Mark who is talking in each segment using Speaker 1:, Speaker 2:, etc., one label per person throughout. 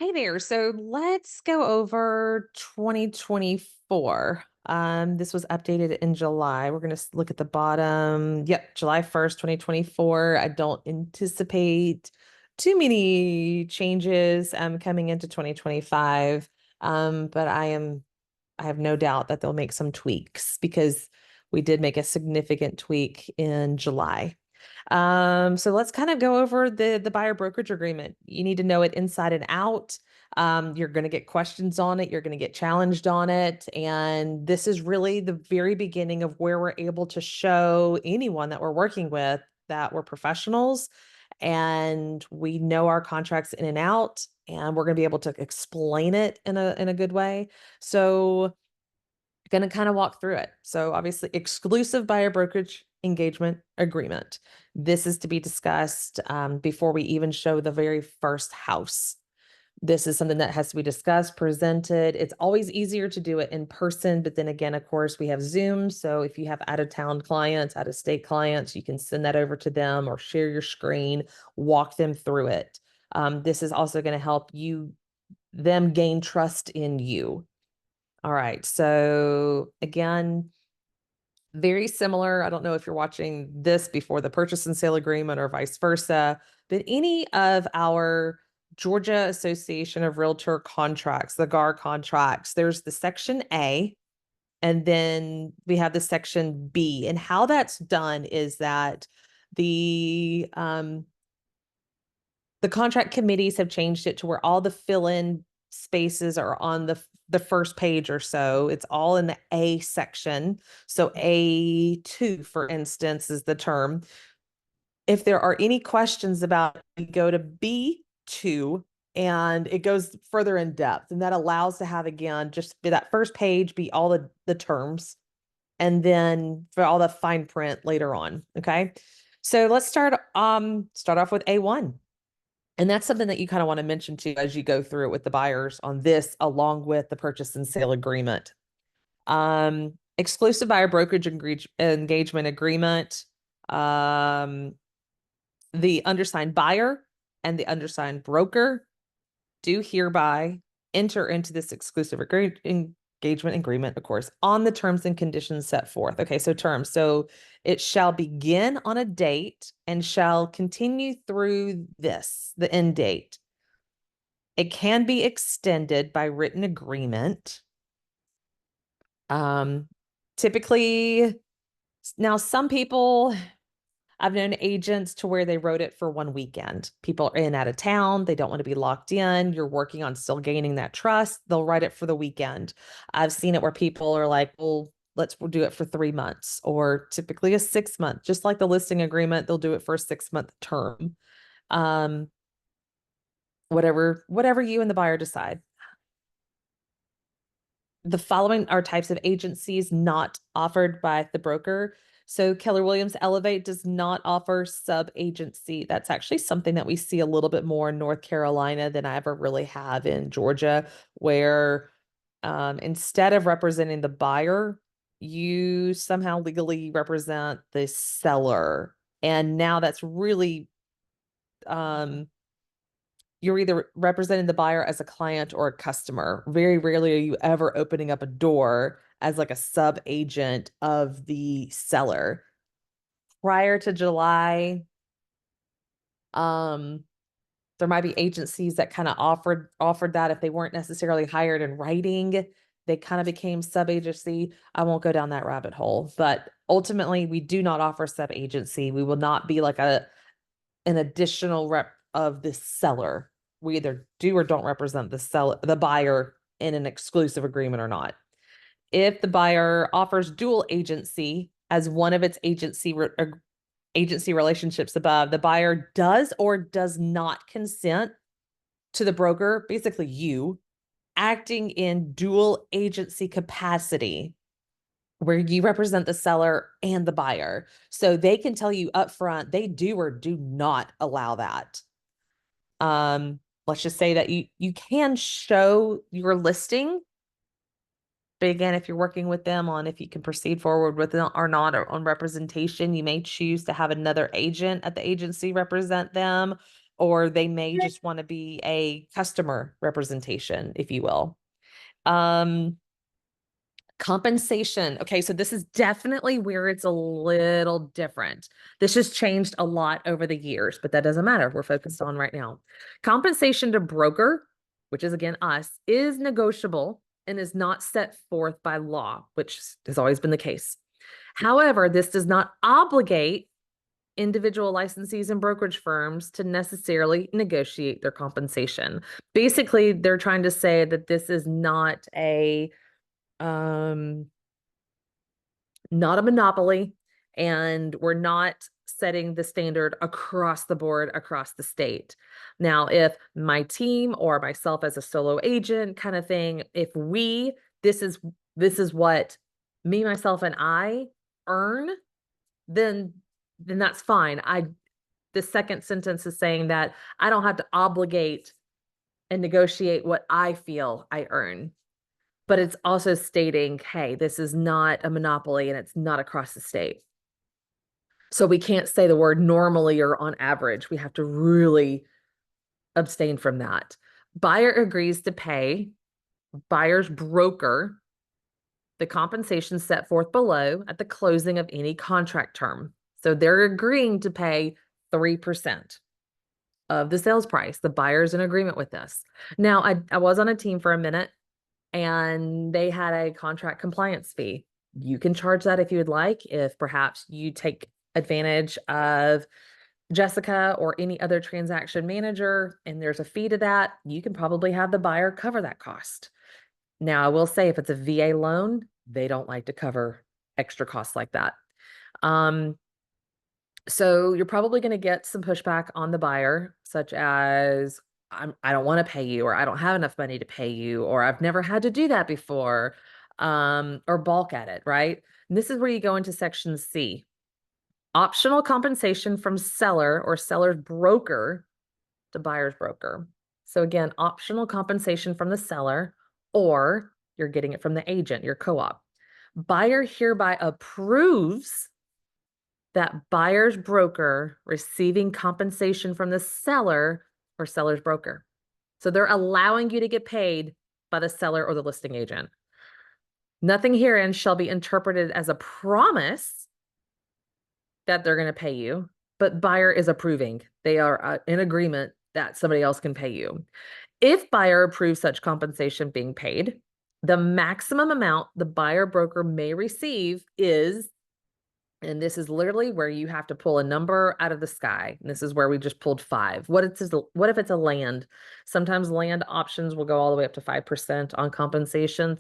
Speaker 1: Hey there. So let's go over 2024. This was updated in July. We're going to look at the bottom. Yep, July 1st, 2024. I don't anticipate too many changes coming into 2025. But I have no doubt that they'll make some tweaks because we did make a significant tweak in July. So let's kind of go over the buyer brokerage agreement. You need to know it inside and out. You're going to get questions on it. You're going to get challenged on it. And this is really the very beginning of where we're able to show anyone that we're working with that we're professionals and we know our contracts in and out, and we're going to be able to explain it in a good way. So going to kind of walk through it. So obviously exclusive buyer brokerage engagement agreement. This is to be discussed before we even show the very first house. This is something that has to be discussed, presented. It's always easier to do it in person, but then again, of course, we have Zoom. So if you have out of town clients, out of state clients, you can send that over to them or share your screen, walk them through it. This is also going to help them gain trust in you. All right. So again, very similar. I don't know if you're watching this before the purchase and sale agreement or vice versa, but any of our Georgia Association of Realtor contracts, the GAR contracts, there's the section A, and then we have the section B. And how that's done is that the um, the contract committees have changed it to where all the fill-in spaces are on the first page or so. It's all in the A section. So A2, for instance, is the term. If there are any questions about it, we go to B2 and it goes further in depth. And that allows to have, again, just that first page be all the terms and then for all the fine print later on. Okay. So let's start off with A1. And that's something that you kind of want to mention too as you go through it with the buyers on this, along with the purchase and sale agreement. Exclusive buyer brokerage engagement agreement. The undersigned buyer and the undersigned broker do hereby enter into this exclusive engagement agreement, of course, on the terms and conditions set forth. Okay, so terms. So it shall begin on a date and shall continue through the end date. It can be extended by written agreement. Um, Typically, now some people, I've known agents to where they wrote it for one weekend. People are in and out of town. They don't want to be locked in. You're working on still gaining that trust. They'll write it for the weekend. I've seen it where people are like, well, we'll do it for 3 months or typically a 6 month, just like the listing agreement, they'll do it for a 6 month term. Um, whatever you and the buyer decide. The following are types of agencies not offered by the broker. So Keller Williams Elevate does not offer sub agency. That's actually something that we see a little bit more in North Carolina than I ever really have in Georgia, where instead of representing the buyer, you somehow legally represent the seller. And now that's really you're either representing the buyer as a client or a customer. Very rarely are you ever opening up a door as like a sub agent of the seller. Prior to July, um, there might be agencies that kind of offered that if they weren't necessarily hired in writing, they kind of became sub agency. I won't go down that rabbit hole, but ultimately we do not offer sub agency. We will not be like an additional rep of the seller. We either do or don't represent the buyer in an exclusive agreement or not. If the buyer offers dual agency as one of its agency relationships above, the buyer does or does not consent to the broker, basically you, acting in dual agency capacity where you represent the seller and the buyer. So they can tell you upfront they do or do not allow that. Let's just say that you can show your listing, but again, if you're working with them on if you can proceed forward with it or not, or on representation, you may choose to have another agent at the agency represent them. or they may just want to be a customer representation, if you will. Compensation. Okay, so this is definitely where it's a little different. This has changed a lot over the years, but that doesn't matter. We're focused on right now. Compensation to broker, which is again us, is negotiable and is not set forth by law, which has always been the case. However, this does not obligate individual licensees and brokerage firms to necessarily negotiate their compensation. Basically, they're trying to say that this is um not a monopoly, and we're not setting the standard across the board across the state. Now, if my team or myself as a solo agent kind of thing, if we this is what me, myself, and I earn, then that's fine. The second sentence is saying that I don't have to obligate and negotiate what I feel I earn. But it's also stating, hey, this is not a monopoly and it's not across the state. So we can't say the word normally or on average. We have to really abstain from that. Buyer agrees to pay buyer's broker the compensation set forth below at the closing of any contract term. So they're agreeing to pay 3% of the sales price. The buyer's in agreement with this. Now, I was on a team for a minute and they had a contract compliance fee. You can charge that if you would like. If perhaps you take advantage of Jessica or any other transaction manager and there's a fee to that, you can probably have the buyer cover that cost. Now, I will say if it's a VA loan, they don't like to cover extra costs like that. So you're probably going to get some pushback on the buyer, such as, I don't want to pay you, or I don't have enough money to pay you, or I've never had to do that before, or balk at it, right? And this is where you go into section C. Optional compensation from seller or seller's broker to buyer's broker. So again, optional compensation from the seller, or you're getting it from the agent, your co-op. Buyer hereby approves that buyer's broker receiving compensation from the seller or seller's broker. So they're allowing you to get paid by the seller or the listing agent. Nothing herein shall be interpreted as a promise that they're going to pay you, but buyer is approving. They are in agreement that somebody else can pay you. If buyer approves such compensation being paid, the maximum amount the buyer broker may receive is, and this is literally where you have to pull a number out of the sky. And this is where we just pulled 5. What if it's a land? Sometimes land options will go all the way up to 5% on compensation.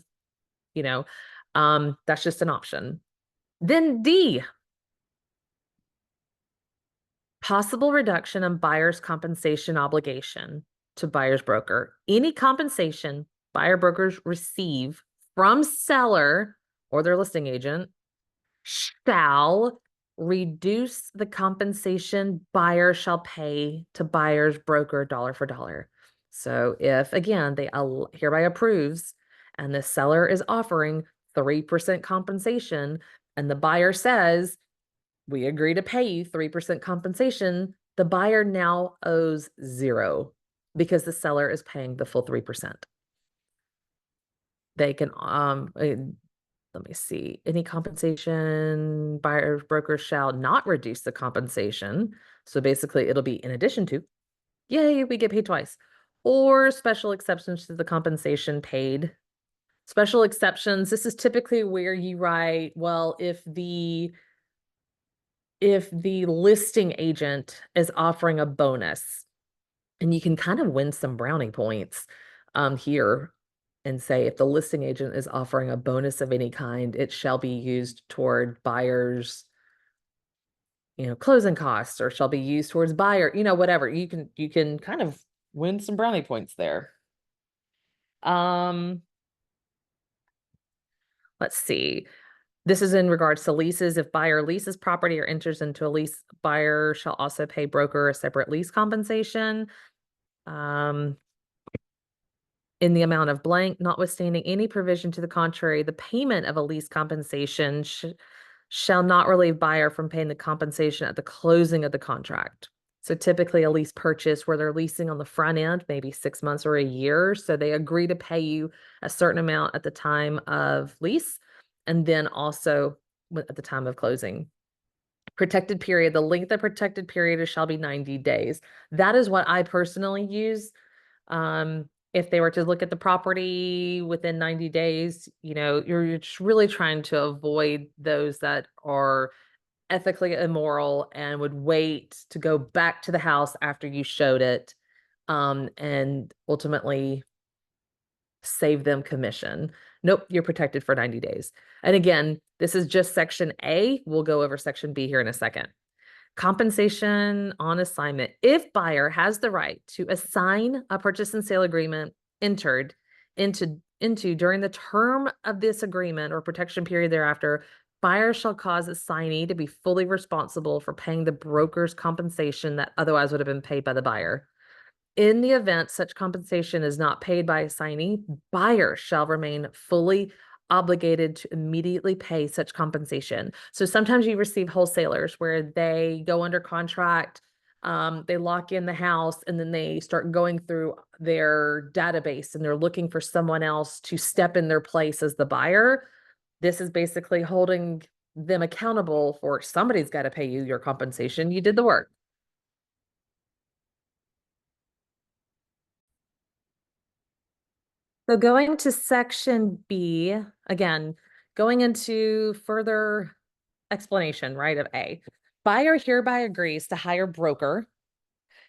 Speaker 1: That's just an option. Then D, possible reduction in buyer's compensation obligation to buyer's broker. Any compensation buyer brokers receive from seller or their listing agent shall reduce the compensation buyer shall pay to buyer's broker dollar for dollar. So if, again, they hereby approves and the seller is offering 3% compensation and the buyer says, we agree to pay you 3% compensation, the buyer now owes 0 because the seller is paying the full 3%. They can, let me see, any compensation, buyer's broker shall not reduce the compensation. So basically it'll be in addition to, yay, we get paid twice, or special exceptions to the compensation paid. Special exceptions, this is typically where you write, well, if the listing agent is offering a bonus, and you can kind of win some brownie points here and say if the listing agent is offering a bonus of any kind, it shall be used toward buyers, closing costs, or shall be used towards buyer, whatever. You can kind of win some brownie points there. Let's see. This is in regards to leases. If buyer leases property or enters into a lease, buyer shall also pay broker a separate lease compensation in the amount of blank, notwithstanding any provision to the contrary. The payment of a lease compensation shall not relieve buyer from paying the compensation at the closing of the contract. So typically a lease purchase where they're leasing on the front end, maybe 6 months or a year. So they agree to pay you a certain amount at the time of lease and then also at the time of closing. Protected period, the length of protected period shall be 90 days. That is what I personally use. If they were to look at the property within 90 days, you're just really trying to avoid those that are ethically immoral and would wait to go back to the house after you showed it, and ultimately save them commission. Nope, you're protected for 90 days. And again, this is just section A. We'll go over section B here in a second. Compensation on assignment. If buyer has the right to assign a purchase and sale agreement entered into during the term of this agreement or protection period thereafter, buyer shall cause assignee to be fully responsible for paying the broker's compensation that otherwise would have been paid by the buyer. In the event such compensation is not paid by assignee, buyer shall remain fully obligated to immediately pay such compensation. So sometimes you receive wholesalers where they go under contract, they lock in the house, and then they start going through their database and they're looking for someone else to step in their place as the buyer. This is basically holding them accountable for somebody's got to pay you your compensation. You did the work. So going to section B, again, going into further explanation, right, of A. Buyer hereby agrees to hire broker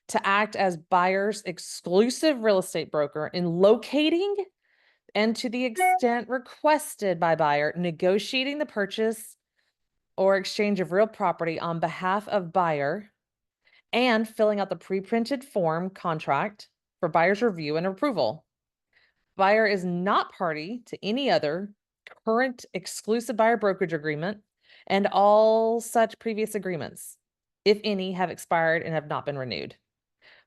Speaker 1: to act as buyer's exclusive real estate broker in locating and to the extent requested by buyer, negotiating the purchase or exchange of real property on behalf of buyer and filling out the pre-printed form contract for buyer's review and approval. Buyer is not party to any other current exclusive buyer brokerage agreement, and all such previous agreements, if any, have expired and have not been renewed.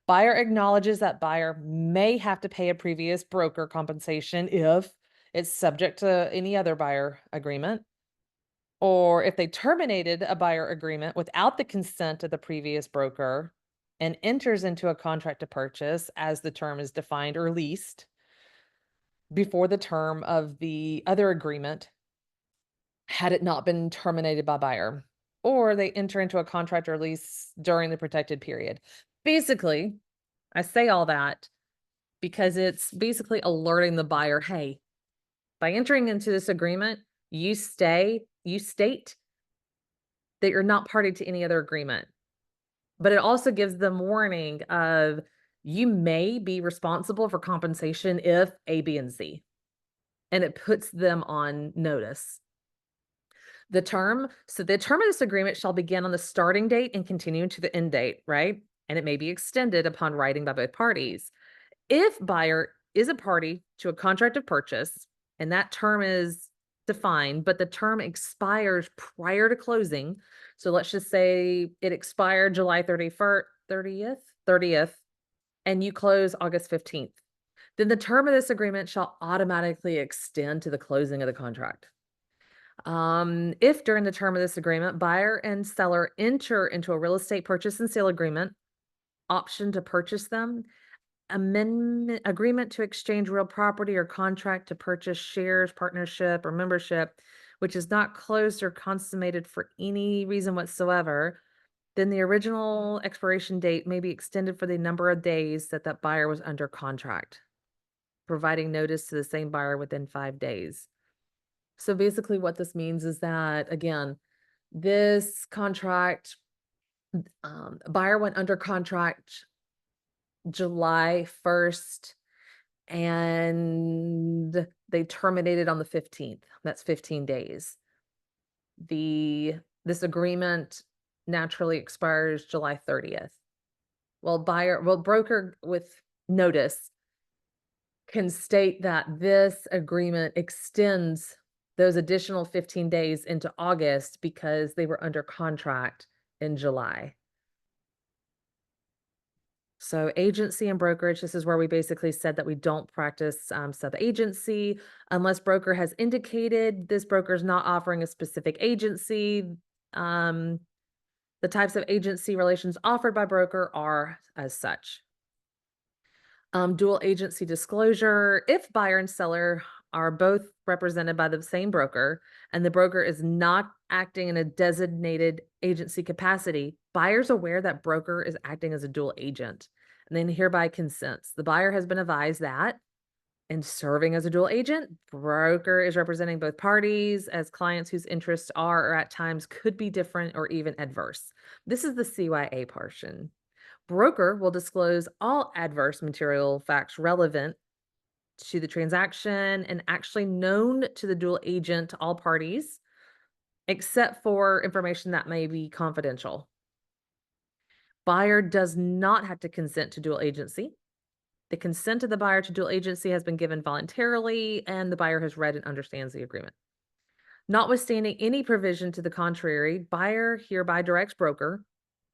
Speaker 1: Buyer acknowledges that buyer may have to pay a previous broker compensation if it's subject to any other buyer agreement, or if they terminated a buyer agreement without the consent of the previous broker and enters into a contract to purchase as the term is defined or leased before the term of the other agreement, had it not been terminated by buyer, or they enter into a contract or lease during the protected period. Basically, I say all that because it's basically alerting the buyer, hey, by entering into this agreement, you state that you're not party to any other agreement. But it also gives them warning of you may be responsible for compensation if A, B, and Z. And it puts them on notice. The term of this agreement shall begin on the starting date and continue to the end date, right? And it may be extended upon writing by both parties. If buyer is a party to a contract of purchase and that term is defined, but the term expires prior to closing. So let's just say it expired July 31st, 30th, and you close August 15th. Then the term of this agreement shall automatically extend to the closing of the contract. If during the term of this agreement, buyer and seller enter into a real estate purchase and sale agreement, option to purchase them, amendment agreement to exchange real property or contract to purchase shares, partnership, or membership, which is not closed or consummated for any reason whatsoever, then the original expiration date may be extended for the number of days that that buyer was under contract, providing notice to the same buyer within 5 days. So basically what this means is that, again, this contract, buyer went under contract July 1st and they terminated on the 15th. That's 15 days. This agreement naturally expires July 30th. Well, broker with notice can state that this agreement extends those additional 15 days into August because they were under contract in July. So agency and brokerage, this is where we basically said that we don't practice sub-agency unless broker has indicated this broker is not offering a specific agency. The types of agency relations offered by broker are as such. Dual agency disclosure. If buyer and seller are both represented by the same broker and the broker is not acting in a designated agency capacity, buyer's aware that broker is acting as a dual agent and then hereby consents. The buyer has been advised that in serving as a dual agent, broker is representing both parties as clients whose interests are or at times could be different or even adverse. This is the CYA portion. Broker will disclose all adverse material facts relevant to the transaction and actually known to the dual agent to all parties, except for information that may be confidential. Buyer does not have to consent to dual agency. The consent of the buyer to dual agency has been given voluntarily, and the buyer has read and understands the agreement. Notwithstanding any provision to the contrary, buyer hereby directs broker,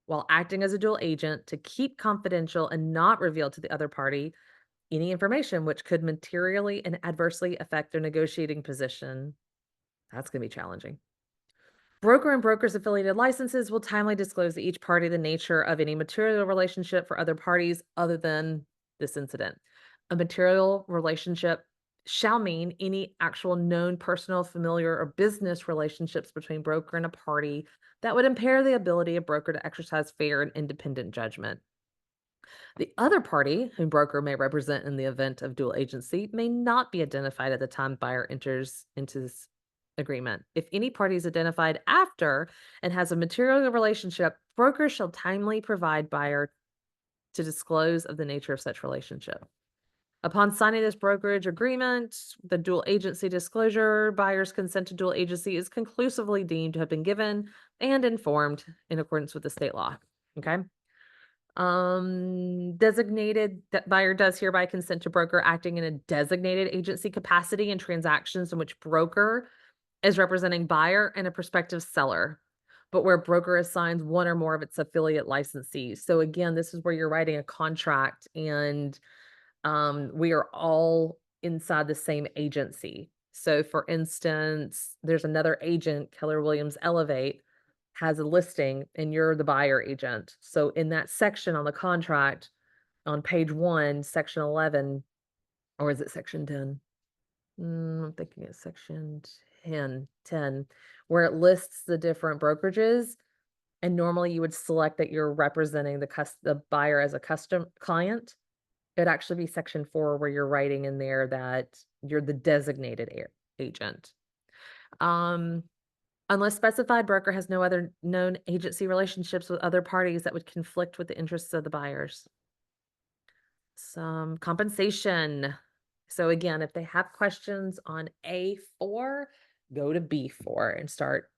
Speaker 1: while acting as a dual agent, to keep confidential and not reveal to the other party any information which could materially and adversely affect their negotiating position. That's going to be challenging. Broker and broker's affiliated licenses will timely disclose to each party the nature of any material relationship for other parties other than this incident. A material relationship shall mean any actual known personal, familiar, or business relationships between broker and a party that would impair the ability of broker to exercise fair and independent judgment. The other party, whom broker may represent in the event of dual agency, may not be identified at the time buyer enters into this agreement. If any party is identified after and has a material relationship, broker shall timely provide buyer to disclose of the nature of such relationship. Upon signing this brokerage agreement, the dual agency disclosure, buyer's consent to dual agency is conclusively deemed to have been given and informed in accordance with the state law. Okay. Designated that buyer does hereby consent to broker acting in a designated agency capacity in transactions in which broker is representing buyer and a prospective seller, but where broker assigns one or more of its affiliate licensees. So again, this is where you're writing a contract and we are all inside the same agency. So for instance, there's another agent, Keller Williams Elevate, has a listing and you're the buyer agent. So in that section on the contract, on page 1, section 11, or is it section 10? I'm thinking it's section 10, where it lists the different brokerages. And normally you would select that you're representing the buyer as a custom client. It'd actually be section 4 where you're writing in there that you're the designated agent. Unless specified, broker has no other known agency relationships with other parties that would conflict with the interests of the buyers. Some compensation. So again, if they have questions on A4, go to B4 and start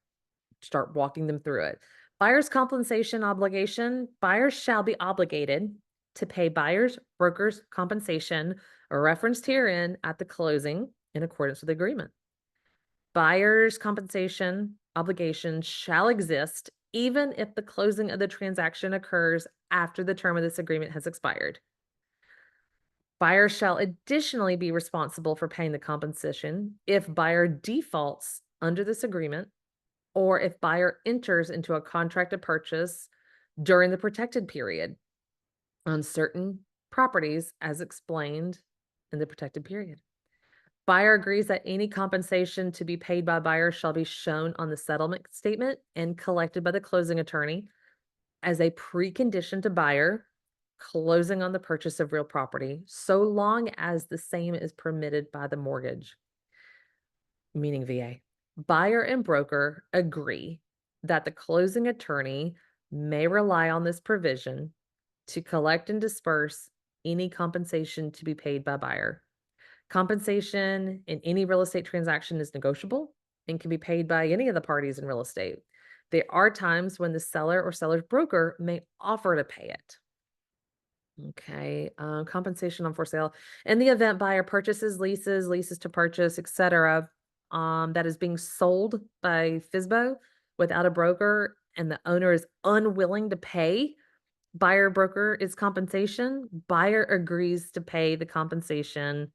Speaker 1: walking them through it. Buyer's compensation obligation. Buyers shall be obligated to pay buyers, brokers compensation referenced herein at the closing in accordance with the agreement. Buyer's compensation obligation shall exist even if the closing of the transaction occurs after the term of this agreement has expired. Buyer shall additionally be responsible for paying the compensation if buyer defaults under this agreement or if buyer enters into a contract of purchase during the protected period on certain properties as explained in the protected period. Buyer agrees that any compensation to be paid by buyer shall be shown on the settlement statement and collected by the closing attorney as a precondition to buyer closing on the purchase of real property, so long as the same is permitted by the mortgage, meaning VA. Buyer and broker agree that the closing attorney may rely on this provision to collect and disperse any compensation to be paid by buyer. Compensation in any real estate transaction is negotiable and can be paid by any of the parties in real estate. There are times when the seller or seller's broker may offer to pay it. Okay, compensation on for sale. In the event buyer purchases, leases to purchase, etc., that is being sold by FSBO without a broker and the owner is unwilling to pay, buyer broker is compensation. Buyer agrees to pay the compensation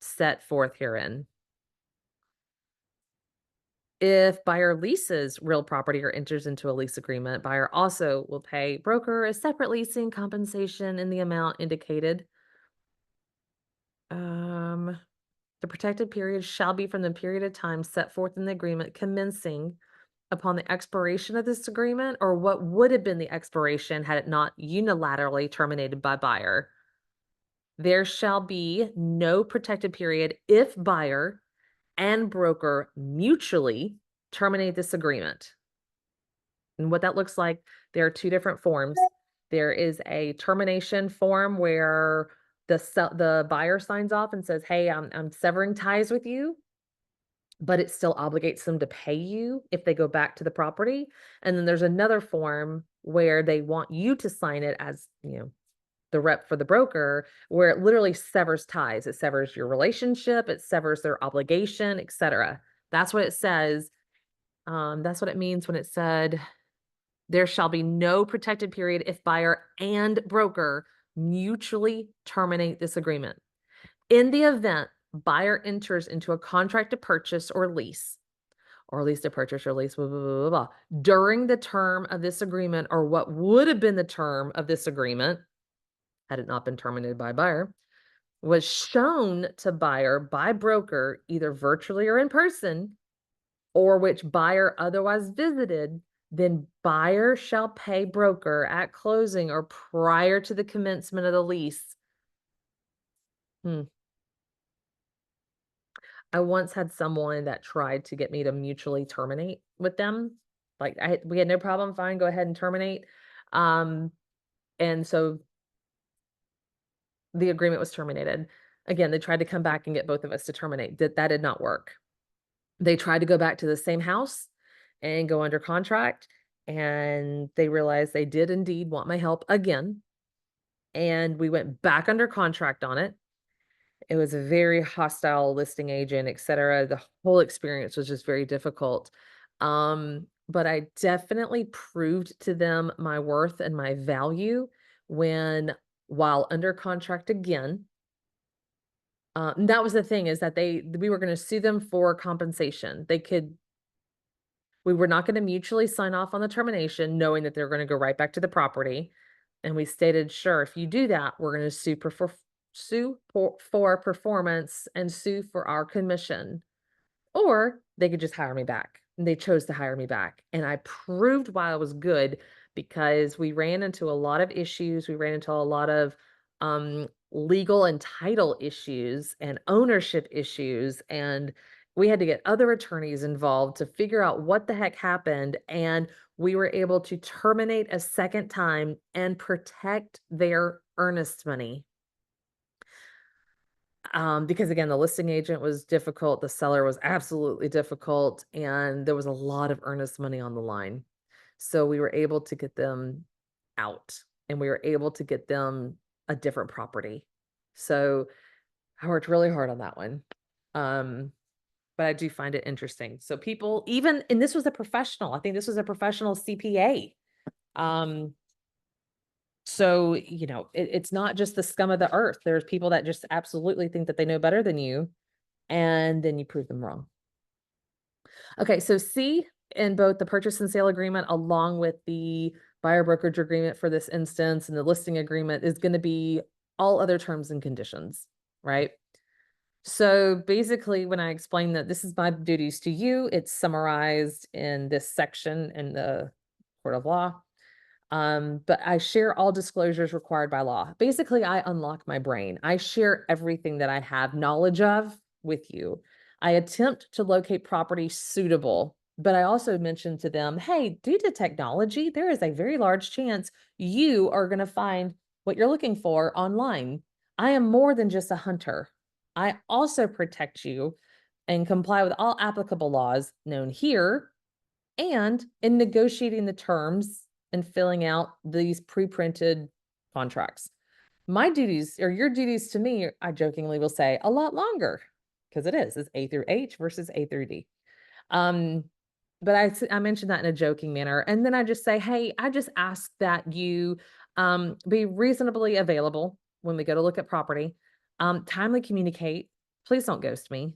Speaker 1: set forth herein. If buyer leases real property or enters into a lease agreement, buyer also will pay broker a separate leasing compensation in the amount indicated. Um, the protected period shall be from the period of time set forth in the agreement commencing upon the expiration of this agreement or what would have been the expiration had it not unilaterally terminated by buyer. There shall be no protected period if buyer and broker mutually terminate this agreement. And what that looks like, there are two different forms. There is a termination form where the buyer signs off and says, "Hey, I'm severing ties with you," but it still obligates them to pay you if they go back to the property. And then there's another form where they want you to sign it as, the rep for the broker, where it literally severs ties. It severs your relationship, it severs their obligation, etc. That's what it says. That's what it means when it said there shall be no protected period if buyer and broker mutually terminate this agreement. In the event buyer enters into a contract to purchase or lease to purchase or lease, blah, blah, blah, blah, blah, during the term of this agreement or what would have been the term of this agreement, had it not been terminated by buyer, was shown to buyer by broker, either virtually or in person, or which buyer otherwise visited, then buyer shall pay broker at closing or prior to the commencement of the lease. I once had someone that tried to get me to mutually terminate with them. Like we had no problem, fine, go ahead and terminate. Um, and so the agreement was terminated. Again, they tried to come back and get both of us to terminate. That did not work. They tried to go back to the same house and go under contract, and they realized they did indeed want my help again. And we went back under contract on it. It was a very hostile listing agent, et cetera. The whole experience was just very difficult. But I definitely proved to them my worth and my value when, while under contract again, and that was the thing, is that we were going to sue them for compensation. We were not going to mutually sign off on the termination, knowing that they're going to go right back to the property. And we stated, sure, if you do that, we're going to sue for performance and sue for our commission. Or they could just hire me back. And they chose to hire me back. And I proved why I was good, because we ran into a lot of issues. We ran into a lot of legal and title issues and ownership issues. And we had to get other attorneys involved to figure out what the heck happened. And we were able to terminate a second time and protect their earnest money. Because again, the listing agent was difficult, the seller was absolutely difficult, and there was a lot of earnest money on the line. So we were able to get them out, and we were able to get them a different property. So I worked really hard on that one. But I do find it interesting. So people even, and this was a professional, I think this was a professional CPA. So, it's not just the scum of the earth. There's people that just absolutely think that they know better than you, and then you prove them wrong. Okay, so C in both the purchase and sale agreement, along with the buyer brokerage agreement for this instance, and the listing agreement is going to be all other terms and conditions, right? So basically, when I explain that this is my duties to you, it's summarized in this section in the court of law. But I share all disclosures required by law. Basically, I unlock my brain. I share everything that I have knowledge of with you. I attempt to locate property suitable, but I also mention to them, hey, due to technology, there is a very large chance you are going to find what you're looking for online. I am more than just a hunter. I also protect you and comply with all applicable laws known here, and in negotiating the terms and filling out these pre-printed contracts. My duties, or your duties to me, I jokingly will say, a lot longer, because it's A through H versus A through D. But I mentioned that in a joking manner. And then I just say, hey, I just ask that you be reasonably available when we go to look at property. Timely communicate. Please don't ghost me.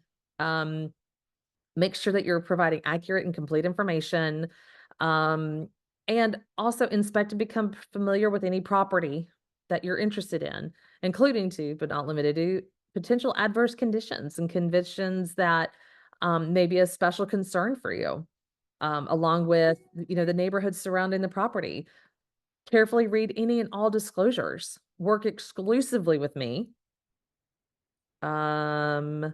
Speaker 1: Make sure that you're providing accurate and complete information. Um, and also inspect and become familiar with any property that you're interested in, including to, but not limited to, potential adverse conditions and conditions that may be a special concern for you, along with, the neighborhood surrounding the property. Carefully read any and all disclosures. Work exclusively with me um,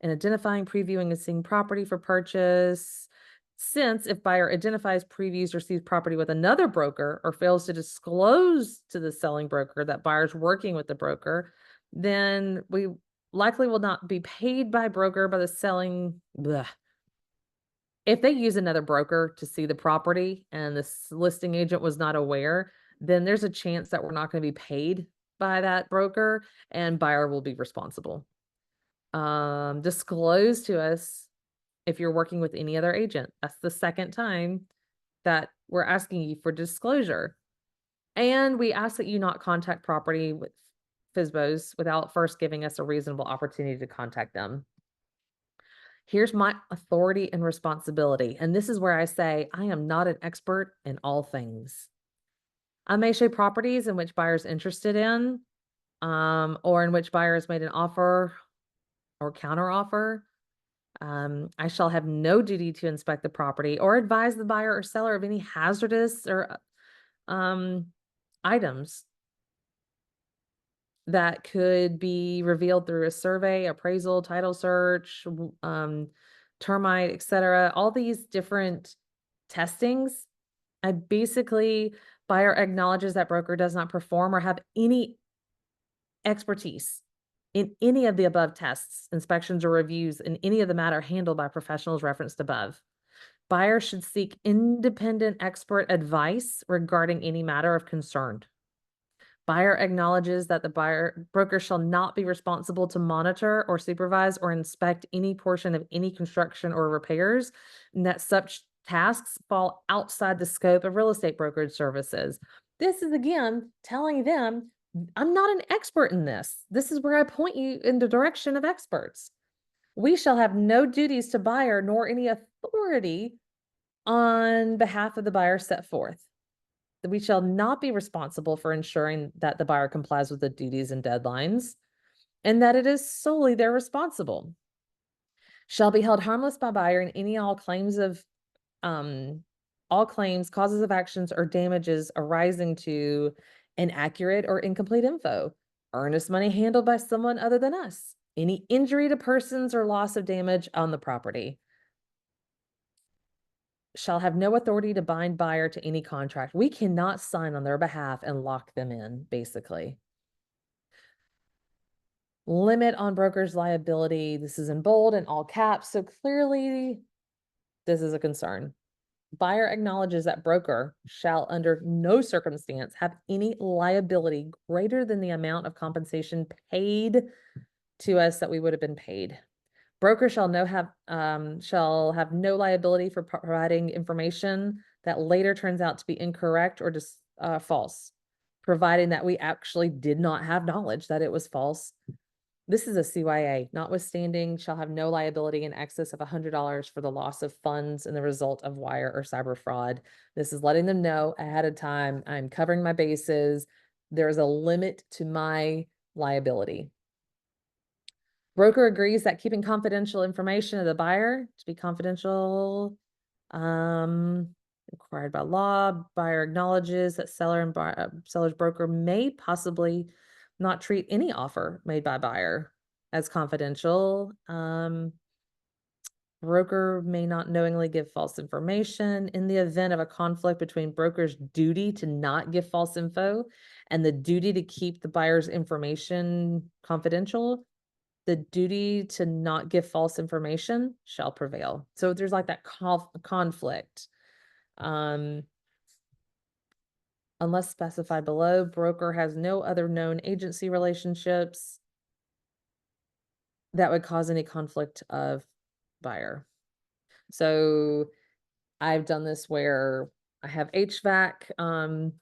Speaker 1: and identifying, previewing, and seeing property for purchase. Since if buyer identifies, previews, or sees property with another broker or fails to disclose to the selling broker that buyer's working with the broker, then we likely will not be paid by broker by the selling. Bleh. If they use another broker to see the property and this listing agent was not aware, then there's a chance that we're not going to be paid by that broker and buyer will be responsible. Disclose to us if you're working with any other agent. That's the second time that we're asking you for disclosure. And we ask that you not contact property with FSBOs without first giving us a reasonable opportunity to contact them. Here's my authority and responsibility. And this is where I say I am not an expert in all things. I may show properties in which buyer's interested in, or in which buyer has made an offer or counter offer. I shall have no duty to inspect the property or advise the buyer or seller of any hazardous or items that could be revealed through a survey, appraisal, title search, termite, etc. All these different testings. I basically, buyer acknowledges that broker does not perform or have any expertise in any of the above tests, inspections, or reviews in any of the matter handled by professionals referenced above. Buyer should seek independent expert advice regarding any matter of concern. Buyer acknowledges that the broker shall not be responsible to monitor or supervise or inspect any portion of any construction or repairs, and that such tasks fall outside the scope of real estate brokerage services. This is again telling them, I'm not an expert in this. This is where I point you in the direction of experts. We shall have no duties to buyer nor any authority on behalf of the buyer set forth. We shall not be responsible for ensuring that the buyer complies with the duties and deadlines, and that it is solely their responsible. Shall be held harmless by buyer in any all claims, causes of actions, or damages arising to inaccurate or incomplete info, earnest money handled by someone other than us, any injury to persons or loss of damage on the property. Shall have no authority to bind buyer to any contract. We cannot sign on their behalf and lock them in, basically. Limit on broker's liability. This is in bold and all caps, so clearly this is a concern. Buyer acknowledges that broker shall under no circumstance have any liability greater than the amount of compensation paid to us that we would have been paid. Broker shall have no liability for providing information that later turns out to be incorrect or false, providing that we actually did not have knowledge that it was false. This is a CYA, notwithstanding, shall have no liability in excess of $100 for the loss of funds and the result of wire or cyber fraud. This is letting them know ahead of time, I'm covering my bases. There is a limit to my liability. Broker agrees that keeping confidential information of the buyer to be confidential, required by law. Buyer acknowledges that seller and seller's broker may possibly not treat any offer made by buyer as confidential. Broker may not knowingly give false information. In the event of a conflict between broker's duty to not give false info and the duty to keep the buyer's information confidential, the duty to not give false information shall prevail. So there's like that conflict. Unless specified below, broker has no other known agency relationships that would cause any conflict of buyer. So I've done this where I have HVAC.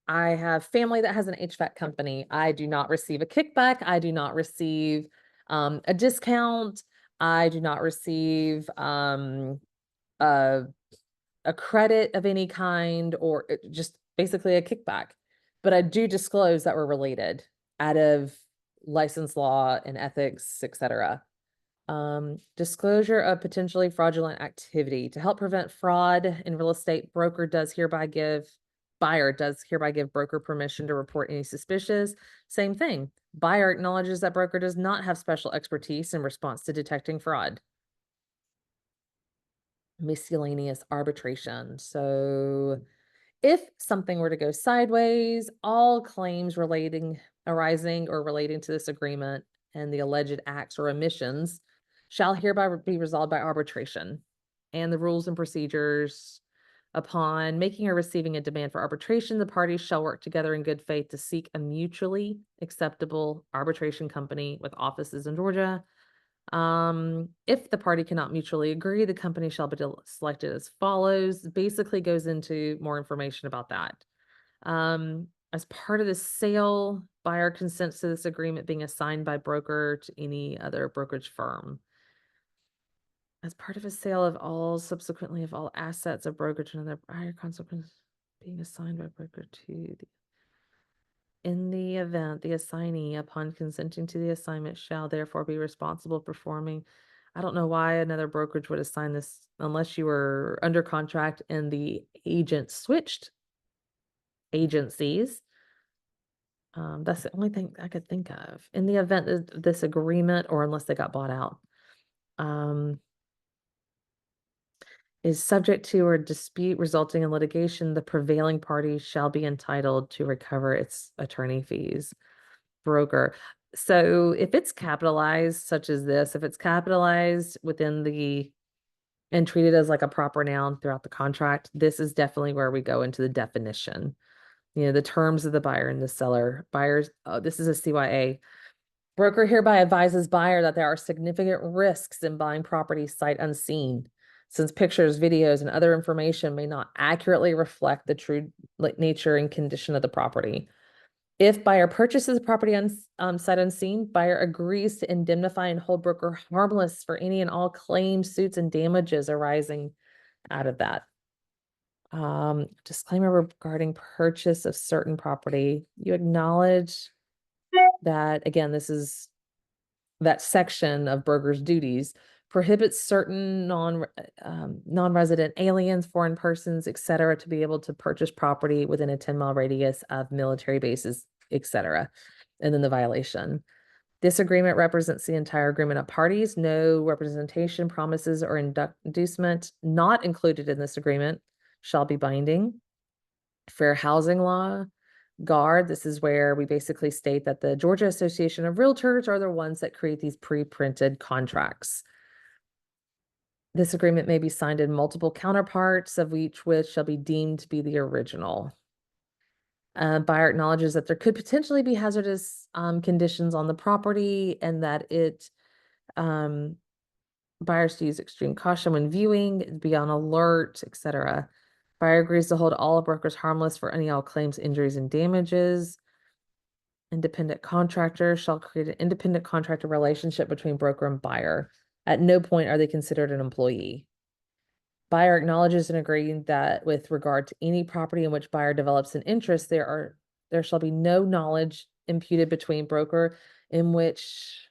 Speaker 1: I have family that has an HVAC company. I do not receive a kickback. I do not receive a discount. I do not receive a credit of any kind or just basically a kickback. But I do disclose that we're related out of license law and ethics, etc. Disclosure of potentially fraudulent activity to help prevent fraud in real estate. Buyer does hereby give broker permission to report any suspicious. Same thing. Buyer acknowledges that broker does not have special expertise in response to detecting fraud. Miscellaneous arbitration. So if something were to go sideways, all claims arising or relating to this agreement and the alleged acts or omissions shall hereby be resolved by arbitration. And the rules and procedures upon making or receiving a demand for arbitration, the parties shall work together in good faith to seek a mutually acceptable arbitration company with offices in Georgia. If the party cannot mutually agree, the company shall be selected as follows. Basically goes into more information about that. As part of the sale, buyer consents to this agreement being assigned by broker to any other brokerage firm. As part of a sale of all assets of brokerage and other buyer consequence being assigned by broker to the in the event, the assignee, upon consenting to the assignment, shall therefore be responsible performing. I don't know why another brokerage would assign this unless you were under contract and the agent switched agencies. That's the only thing I could think of. In the event of this agreement, or unless they got bought out, is subject to or dispute resulting in litigation, the prevailing party shall be entitled to recover its attorney fees. Broker. So if it's capitalized, such as this, if it's capitalized and treated as like a proper noun throughout the contract, this is definitely where we go into the definition. The terms of the buyer and the seller. This is a CYA. Broker hereby advises buyer that there are significant risks in buying property sight unseen, since pictures, videos, and other information may not accurately reflect the true nature and condition of the property. If buyer purchases property on sight unseen, buyer agrees to indemnify and hold broker harmless for any and all claims, suits, and damages arising out of that. Disclaimer regarding purchase of certain property. You acknowledge that, again, this is that section of broker's duties prohibits certain non-resident aliens, foreign persons, etc., to be able to purchase property within a 10-mile radius of military bases, etc. And then the violation. This agreement represents the entire agreement of parties. No representation, promises, or inducement not included in this agreement shall be binding. Fair housing law. GARD, this is where we basically state that the Georgia Association of Realtors are the ones that create these pre-printed contracts. This agreement may be signed in multiple counterparts, of each which shall be deemed to be the original. Buyer acknowledges that there could potentially be hazardous conditions on the property and that buyers to use extreme caution when viewing, be on alert, etc. Buyer agrees to hold all brokers harmless for any all claims, injuries, and damages. Independent contractor shall create an independent contractor relationship between broker and buyer. At no point are they considered an employee. Buyer acknowledges and agreeing that with regard to any property in which buyer develops an interest, there shall be no knowledge imputed between broker in which,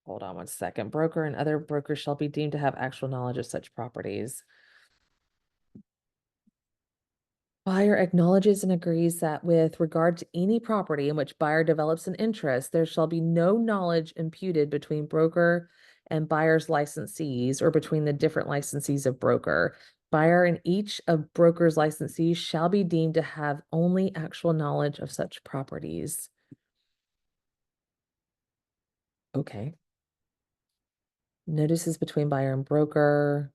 Speaker 1: hold on one second, broker and other brokers shall be deemed to have actual knowledge of such properties. Buyer acknowledges and agrees that with regard to any property in which buyer develops an interest, there shall be no knowledge imputed between broker and buyer's licensees or between the different licensees of broker. Buyer and each of broker's licensees shall be deemed to have only actual knowledge of such properties. Okay. Notices between buyer and broker.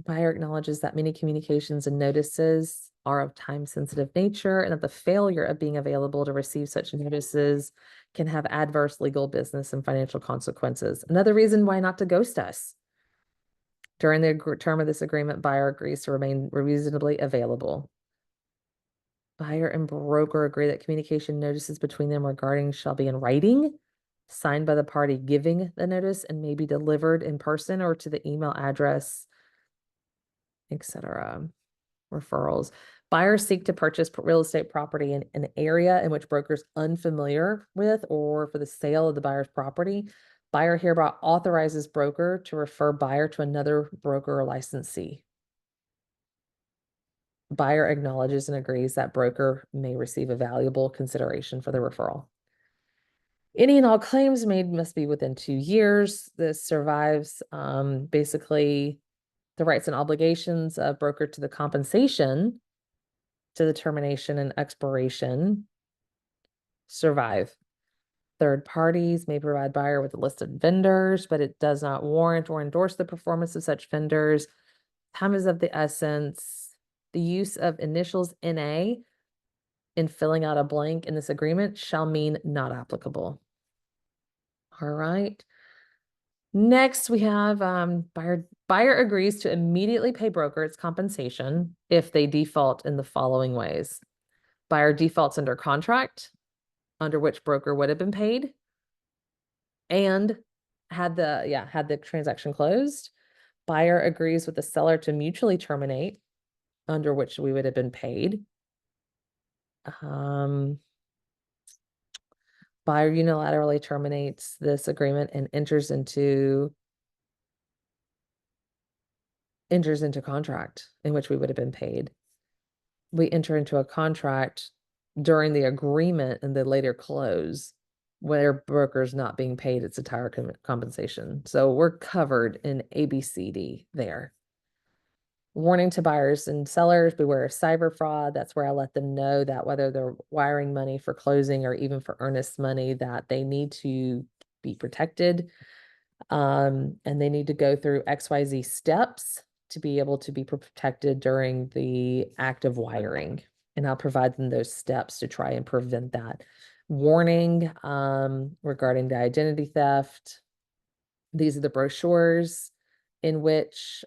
Speaker 1: Buyer acknowledges that many communications and notices are of time-sensitive nature and that the failure of being available to receive such notices can have adverse legal, business, and financial consequences. Another reason why not to ghost us. During the term of this agreement, buyer agrees to remain reasonably available. Buyer and broker agree that communication notices between them regarding shall be in writing. signed by the party giving the notice, and may be delivered in person or to the email address, etc. Referrals. Buyers seek to purchase real estate property in an area in which brokers unfamiliar with or for the sale of the buyer's property. Buyer hereby authorizes broker to refer buyer to another broker or licensee. Buyer acknowledges and agrees that broker may receive a valuable consideration for the referral. Any and all claims made must be within 2 years. This survives basically the rights and obligations of broker to the compensation to the termination and expiration survive. Third parties may provide buyer with a list of vendors, but it does not warrant or endorse the performance of such vendors. Time is of the essence. The use of initials NA in filling out a blank in this agreement shall mean not applicable. All right. Next, we have buyer agrees to immediately pay broker its compensation if they default in the following ways. Buyer defaults under contract, under which broker would have been paid, and had the transaction closed. Buyer agrees with the seller to mutually terminate, under which we would have been paid. Buyer unilaterally terminates this agreement and enters into contract in which we would have been paid. We enter into a contract during the agreement and the later close where broker's not being paid its entire compensation. So we're covered in ABCD there. Warning to buyers and sellers, beware of cyber fraud. That's where I let them know that whether they're wiring money for closing or even for earnest money, that they need to be protected. And they need to go through XYZ steps to be able to be protected during the act of wiring. And I'll provide them those steps to try and prevent that. Warning regarding the identity theft. These are the brochures in which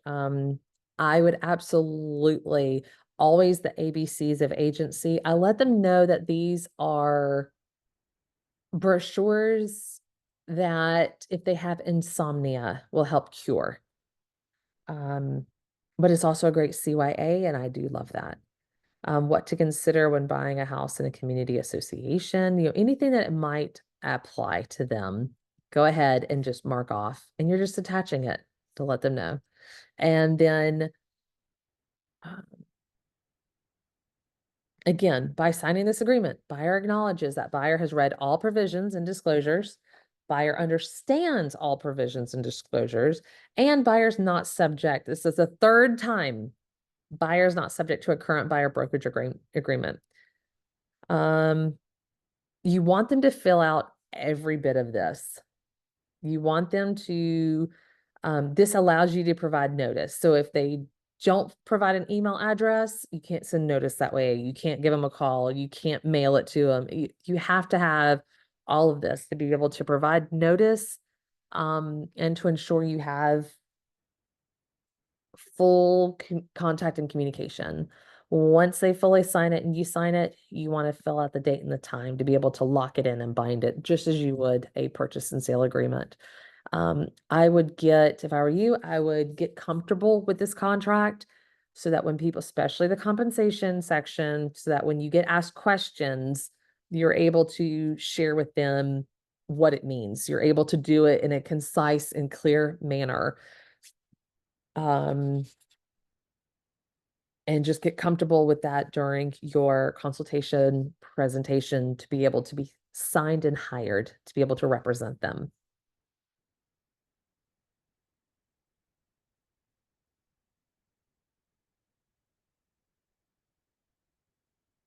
Speaker 1: I would absolutely always the ABCs of agency. I let them know that these are brochures that if they have insomnia will help cure. But it's also a great CYA, and I do love that. What to consider when buying a house in a community association, anything that might apply to them, go ahead and just mark off, and you're just attaching it to let them know. And then again, by signing this agreement, buyer acknowledges that buyer has read all provisions and disclosures, buyer understands all provisions and disclosures, and buyer's not subject. This is the third time buyer's not subject to a current buyer brokerage agreement. You want them to fill out every bit of this. You want them to, this allows you to provide notice. So if they don't provide an email address, you can't send notice that way. You can't give them a call. You can't mail it to them. You have to have all of this to be able to provide notice, and to ensure you have full contact and communication. Once they fully sign it and you sign it, you want to fill out the date and the time to be able to lock it in and bind it just as you would a purchase and sale agreement. I would get, if I were you, I would get comfortable with this contract so that when people, especially the compensation section, so that when you get asked questions, you're able to share with them what it means. You're able to do it in a concise and clear manner. And just get comfortable with that during your consultation presentation to be able to be signed and hired to be able to represent them.